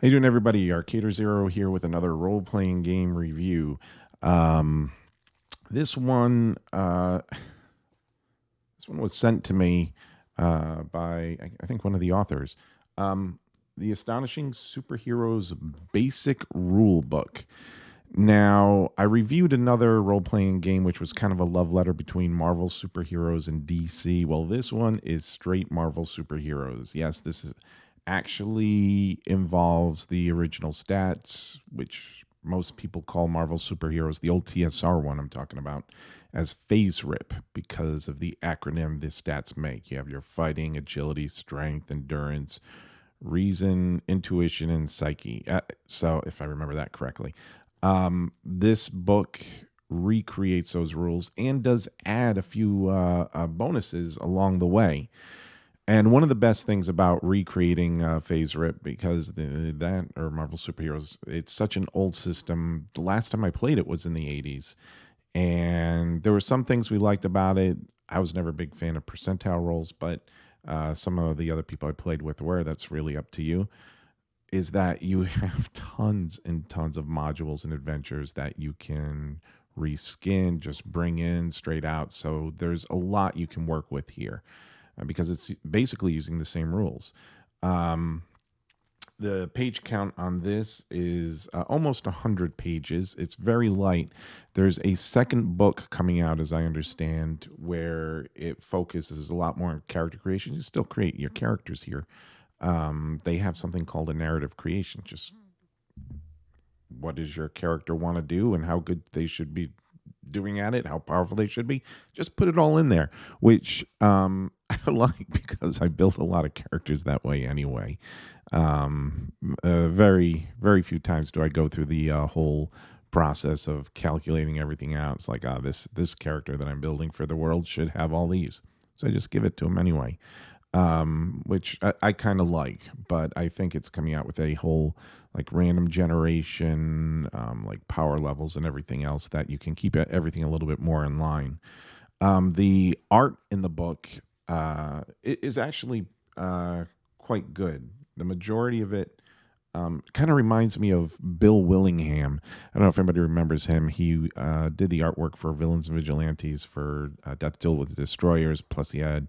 How you doing, everybody? Arcader Zero here with another role-playing game review. Um, this one, this one was sent to me by I think one of the authors. Um, the Astonishing Super Heroes Basic Rule Book. Now, I reviewed another role-playing game which was kind of a love letter between Marvel superheroes and DC. Well, this one is straight Marvel superheroes. Yes, this is actually involves the original stats, which most people call Marvel superheroes, the old TSR one I'm talking about, as phase rip because of the acronym the stats make. You have your fighting, agility, strength, endurance, reason, intuition, and psyche. So, if I remember that correctly, this book recreates those rules and does add a few bonuses along the way. And one of the best things about recreating Phase Rip, because that or Marvel Superheroes, it's such an old system. The last time I played it was in the 80s. And there were some things we liked about it. I was never a big fan of percentile rolls, but some of the other people I played with were. That's really up to you. Is that you have tons and tons of modules and adventures that you can reskin, just bring in straight out. So there's a lot you can work with here because it's basically using the same rules. Um, the page count on this is almost 100 pages. It's very light. There's a second book coming out, as I understand, where it focuses a lot more on character creation. You still create your characters here. They have something called a narrative creation. Just what does your character want to do and how good they should be doing at it, how powerful they should be. Just put it all in there, which I like because I built a lot of characters that way anyway. Very, very few times do I go through the whole process of calculating everything out. It's like, this character that I'm building for the world should have all these. So I just give it to them anyway, which I kind of like. But I think it's coming out with a whole like random generation, like power levels and everything else that you can keep everything a little bit more in line. The art in the book is actually quite good. The majority of it kind of reminds me of Bill Willingham. I don't know if anybody remembers him. He did the artwork for Villains and Vigilantes for Death Duel with the Destroyers. Plus, he had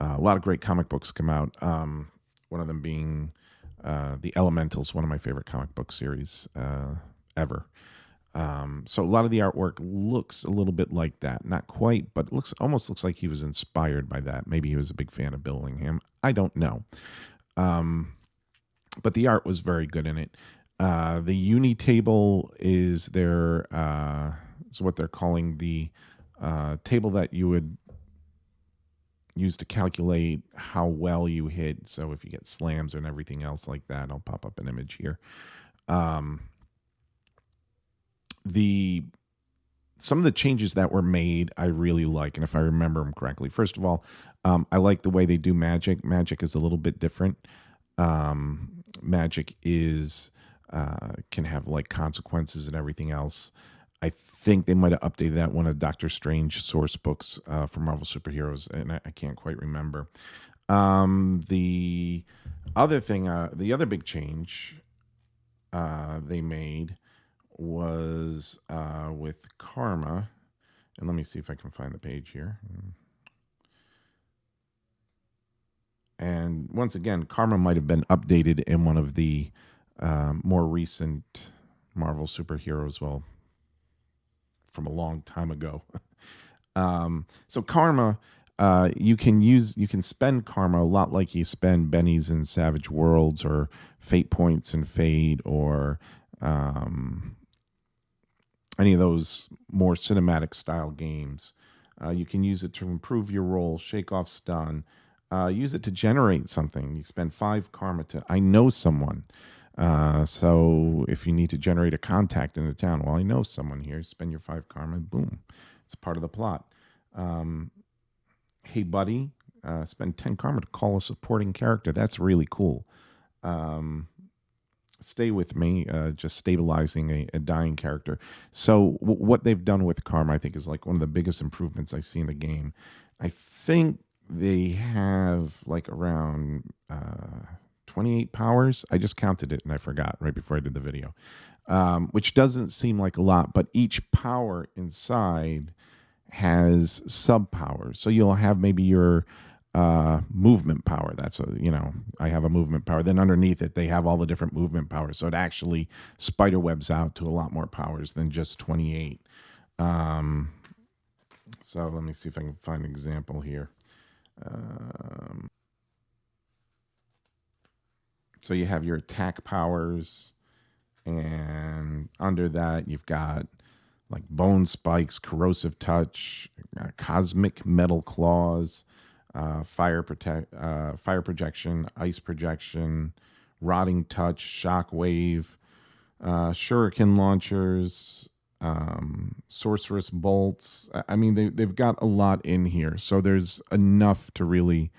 a lot of great comic books come out. One of them being The Elementals, one of my favorite comic book series ever. So a lot of the artwork looks a little bit like that. Not quite, but almost looks like he was inspired by that. Maybe he was a big fan of Billingham. I don't know. But the art was very good in it. The uni table is is what they're calling the table that you would use to calculate how well you hit. So if you get slams and everything else like that, I'll pop up an image here. The Some of the changes that were made I really like, and if I remember them correctly, first of all, I like the way they do magic. Magic is a little bit different. Magic is can have like consequences and everything else. I think they might have updated that one of Doctor Strange source books for Marvel superheroes, and I can't quite remember. The other thing, the other big change they made was with Karma. And let me see if I can find the page here. And once again, Karma might have been updated in one of the more recent Marvel superheroes, well, from a long time ago. So Karma, you can spend Karma a lot like you spend Bennies in Savage Worlds or Fate Points in Fate or any of those more cinematic style games. You can use it to improve your roll, shake off stun, use it to generate something. You spend 5 karma to I know someone. So if you need to generate a contact in the town, well, I know someone here. Spend your 5 karma, boom, it's part of the plot. Hey buddy, spend 10 karma to call a supporting character. That's really cool. Stay with me, just stabilizing a dying character. So what they've done with karma, I think, is like one of the biggest improvements I see in the game. I think they have like around 28 powers. I just counted it and I forgot right before I did the video, which doesn't seem like a lot, but each power inside has sub powers. So you'll have maybe your movement power. I have a movement power. Then underneath it, they have all the different movement powers. So it actually spiderwebs out to a lot more powers than just 28. So let me see if I can find an example here. So you have your attack powers, and under that you've got like bone spikes, corrosive touch, cosmic metal claws, fire projection, ice projection, rotting touch, shock wave, shuriken launchers, sorceress bolts. I mean, they've got a lot in here, so there's enough to really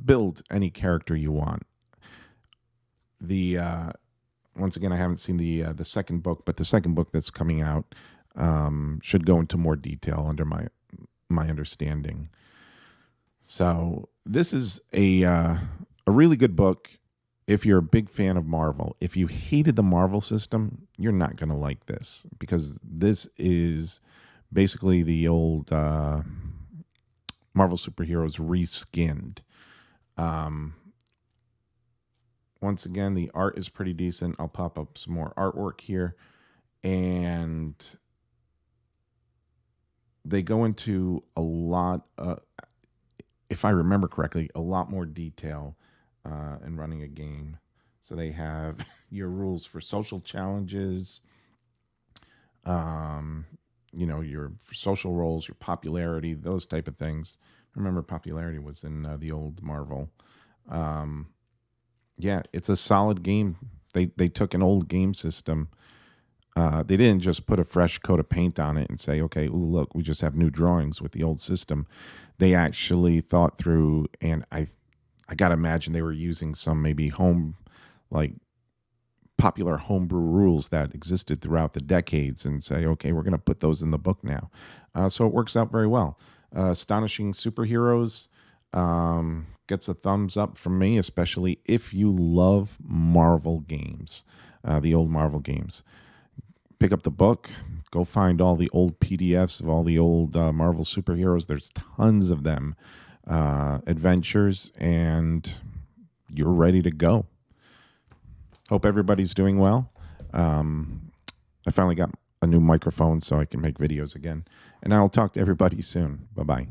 build any character you want. The Once again, I haven't seen the second book, but the second book that's coming out should go into more detail under my understanding. So this is a really good book if you're a big fan of Marvel. If you hated the Marvel system, you're not going to like this, because this is basically the old Marvel superheroes reskinned. Once again, the art is pretty decent. I'll pop up some more artwork here. And they go into a lot, if I remember correctly, a lot more detail in running a game. So they have your rules for social challenges, your social roles, your popularity, those type of things. Remember, popularity was in the old Marvel. Yeah, it's a solid game. They took an old game system. They didn't just put a fresh coat of paint on it and say, okay, ooh, look, we just have new drawings with the old system. They actually thought through, and I got to imagine they were using some maybe popular homebrew rules that existed throughout the decades and say, okay, we're going to put those in the book now. So it works out very well. Astonishing Super Heroes gets a thumbs up from me, especially if you love Marvel games, the old Marvel games. Pick up the book, go find all the old PDFs of all the old Marvel superheroes. There's tons of them, adventures, and you're ready to go. Hope everybody's doing well. I finally got a new microphone so I can make videos again. And I'll talk to everybody soon. Bye-bye.